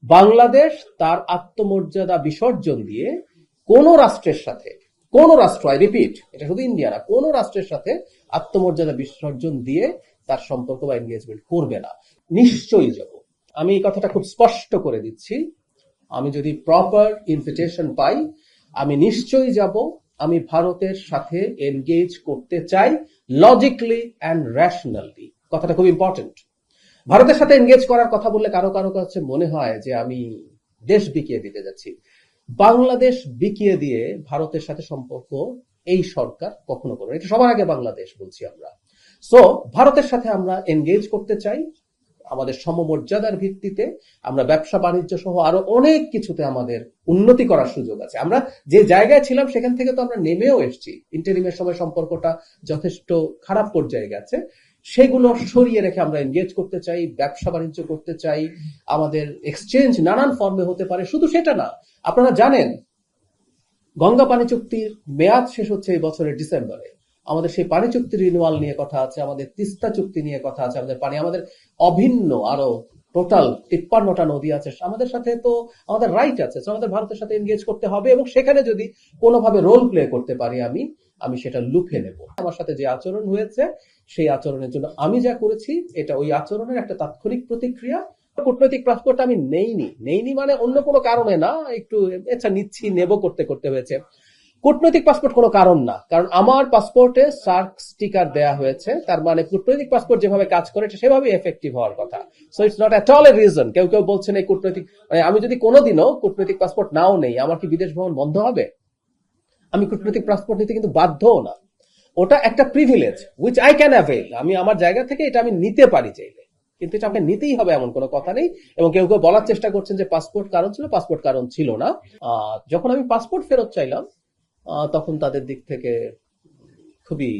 বাংলাদেশ তার আত্মমর্যাদা বিসর্জন দিয়ে কোন রাষ্ট্রের সাথে, কোন রাষ্ট্র, আই রিপিট, এটা শুধু ইন্ডিয়া না, কোন রাষ্ট্রের সাথে আত্মমর্যাদা বিসর্জন দিয়ে তার সম্পর্ক বা এনগেজমেন্ট করবে না। নিশ্চয়ই যাব। আমি এই কথাটা খুব স্পষ্ট করে দিচ্ছি। আমি যদি প্রপার ইনভিটেশন পাই, আমি নিশ্চয়ই যাব। আমি ভারতের সাথে এনগেজ করতে চাই, লজিক্যালি অ্যান্ড রেশনালি। কথাটা খুব ইম্পর্টেন্ট। ভারতের সাথে এনগেজ করার কথা বললে কারো কারো কাছে মনে হয় যে আমি দেশ বিকিয়ে দিতে যাচ্ছি। বাংলাদেশ বিকিয়ে দিয়ে ভারতের সাথে সম্পর্ক এই সরকার কখনো করবে না। এটা সবার আগে বাংলাদেশ বলছি আমরা। সো ভারতের সাথে আমরা এনগেজ করতে চাই আমাদের সমমর্যাদার ভিত্তিতে। আমরা ব্যবসা বাণিজ্য সহ আরো অনেক কিছুতে আমাদের উন্নতি করার সুযোগ আছে। আমরা যে জায়গায় ছিলাম সেখান থেকে তো আমরা নেমেও এসেছি। ইন্টারিমের সময় সম্পর্কটা যথেষ্ট খারাপ পর্যায়ে গেছে। সেগুলো সরিয়ে রেখে আমরা এনগেজ করতে চাই, ব্যবসা বাণিজ্য করতে চাই। আমাদের এক্সচেঞ্জ নানান ফর্মে হতে পারে। শুধু সেটা না, আপনারা জানেন গঙ্গা পানি চুক্তির মেয়াদ শেষ হচ্ছে এই বছরের ডিসেম্বরে। আমাদের সেই পানি চুক্তি রিনিউয়াল নিয়ে কথা আছে, আমাদের তিস্তা চুক্তি নিয়ে কথা আছে। আমাদের পানি, আমাদের অভিন্ন আরো টোটাল 53টা নদী আছে। আমাদের সাথে তো আমাদের রাইট আছে। আমাদের ভারতের সাথে এনগেজ করতে হবে এবং সেখানে যদি কোনোভাবে রোল প্লে করতে পারি আমি সেটা লুফে নেব। আমার সাথে যে আচরণ হয়েছে সেই আচরণের জন্য আমি যা করেছি এটা ওই আচরণের একটা তাৎক্ষণিক প্রতিক্রিয়া। কূটনৈতিক পাসপোর্ট আমি নেইনি মানে অন্য কোনো কারণে না, একটু আচ্ছা নিচ্ছি নেব করতে করতে হয়েছে। কূটনৈতিক পাসপোর্ট কোনো কারণ না, কারণ আমার পাসপোর্টে সার্ক স্টিকার দেয়া হয়েছে। তার মানে কূটনৈতিক পাসপোর্ট যেভাবে কাজ করে সেভাবে এফেক্টিভ হওয়ার কথা। So it's not at all a reason. কেউ কেউ বলছেন এই কূটনৈতিক, আমি যদি কোনোদিনও কূটনৈতিক পাসপোর্ট নাও নেই, আমার কি বিদেশ ভ্রমণ বন্ধ হবে? আমি কূটনৈতিক পাসপোর্ট নিতে কিন্তু বাধ্যও না। ওটা একটা privilege which I can avail. আমি আমার জায়গা থেকে এটা আমি নিতে পারি চাইলে, কিন্তু এটা আমাকে নিতেই হবে এমন কোনো কথা নেই। এবং কেউ কেউ বলার চেষ্টা করছেন যে পাসপোর্ট কারণ ছিল, পাসপোর্ট কারণ ছিল না। যখন আমি পাসপোর্ট ফেরত চাইলাম তখন তাদের দিক থেকে খুবই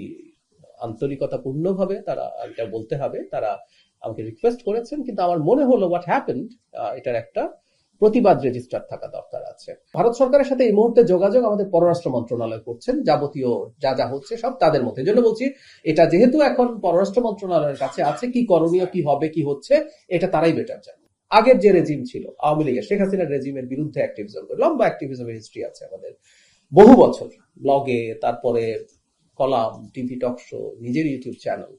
আন্তরিকতাপূর্ণভাবে তারা, এটা বলতে হবে, তারা আমাকে রিকোয়েস্ট করেছেন। কিন্তু আমার মনে হলো হোয়াট হ্যাপেন্ড, এটার একটা প্রতিবাদ রেজিস্টার থাকা দরকার আছে। ভারত সরকারের সাথে এই মুহূর্তে যোগাযোগ আমাদের পররাষ্ট্র মন্ত্রণালয় করছেন। যাবতীয় যা যা হচ্ছে সব তাদের মধ্যে। এই জন্য বলছি এটা যেহেতু এখন পররাষ্ট্র মন্ত্রণালয়ের কাছে আছে, কি করণীয়, কি হবে, কি হচ্ছে, এটা তারাই বেটার জানে। আগের যে রেজিম ছিল আওয়ামী লীগের, শেখ হাসিনার রেজিমের বিরুদ্ধে অ্যাক্টিভিজম, লম্বা অ্যাক্টিভিজমের হিস্ট্রি আছে আমাদের, বহু বছর ব্লগে, তারপরে কলাম, টিভি টক শো, নিজের ইউটিউব চ্যানেল।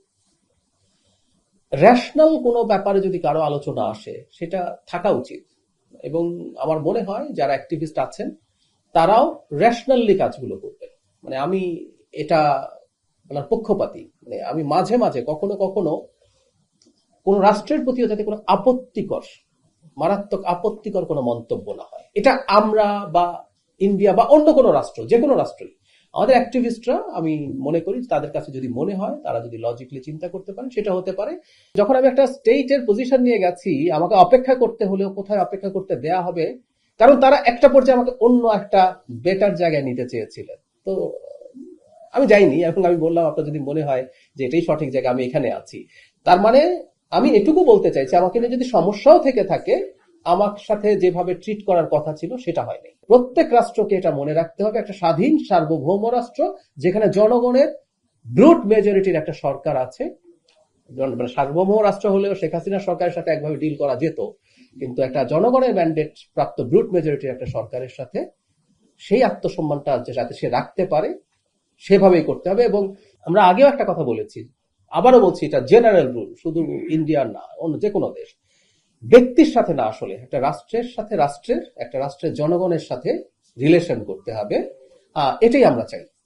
রেশনাল কোনো ব্যাপারে যদি কারো আলোচনা আসে সেটা থাকা উচিত। এবং আমার মনে হয় যারা অ্যাক্টিভিস্ট আছেন তারাও রেশনালি কাজগুলো করবে। মানে আমি এটা আমার পক্ষপাতী, মানে আমি মাঝে মাঝে কখনো কখনো কোন রাষ্ট্রের প্রতিও যাতে কোনো আপত্তিকর, মারাত্মক আপত্তিকর কোনো মন্তব্য না হয়, এটা আমরা বা ইন্ডিয়া বা অন্য কোনো রাষ্ট্র, যে কোনো রাষ্ট্রই, আমাদের অ্যাক্টিভিস্টরা আমি মনে করি তাদের কাছে যদি মনে হয়, তারা যদি লজিক্যালি চিন্তা করতে পারেন, সেটা হতে পারে। যখন আমি একটা স্টেটের পজিশন নিয়ে গেছি, আমাকে অপেক্ষা করতে হলেও কোথায় অপেক্ষা করতে দেয়া হবে, কারণ তারা একটা পর্যায়ে আমাকে অন্য একটা বেটার জায়গায় নিতে চেয়েছিলেন। তো আমি যাইনি। এখন আমি বললাম আপনার যদি মনে হয় যে এটাই সঠিক জায়গা, আমি এখানে আছি, তার মানে আমি এটুকু বলতে চাইছি আমাকে নিয়ে যদি সমস্যাও থেকে থাকে, আমার সাথে যেভাবে ট্রিট করার কথা ছিল সেটা হয়নি। প্রত্যেক রাষ্ট্রকে এটা মনে রাখতে হবে, একটা স্বাধীন সার্বভৌম রাষ্ট্র যেখানে জনগণের ব্রুট মেজরিটির একটা সরকার আছে। সার্বভৌম রাষ্ট্র হলেও শেখ হাসিনার সরকারের সাথে একভাবে ডিল করা যেত, কিন্তু একটা জনগণের ম্যান্ডেট প্রাপ্ত ব্রুট মেজরিটির একটা সরকারের সাথে সেই আত্মসম্মানটা যাতে সে রাখতে পারে সেভাবেই করতে হবে। এবং আমরা আগেও একটা কথা বলেছি, আবারও বলছি, এটা জেনারেল রুল, শুধু ইন্ডিয়ার না, অন্য যে কোনো দেশ, ব্যক্তির সাথে না, আসলে একটা রাষ্ট্রের সাথে, একটা রাষ্ট্রের জনগণের সাথে রিলেশন করতে হবে। এটাই আমরা চাই।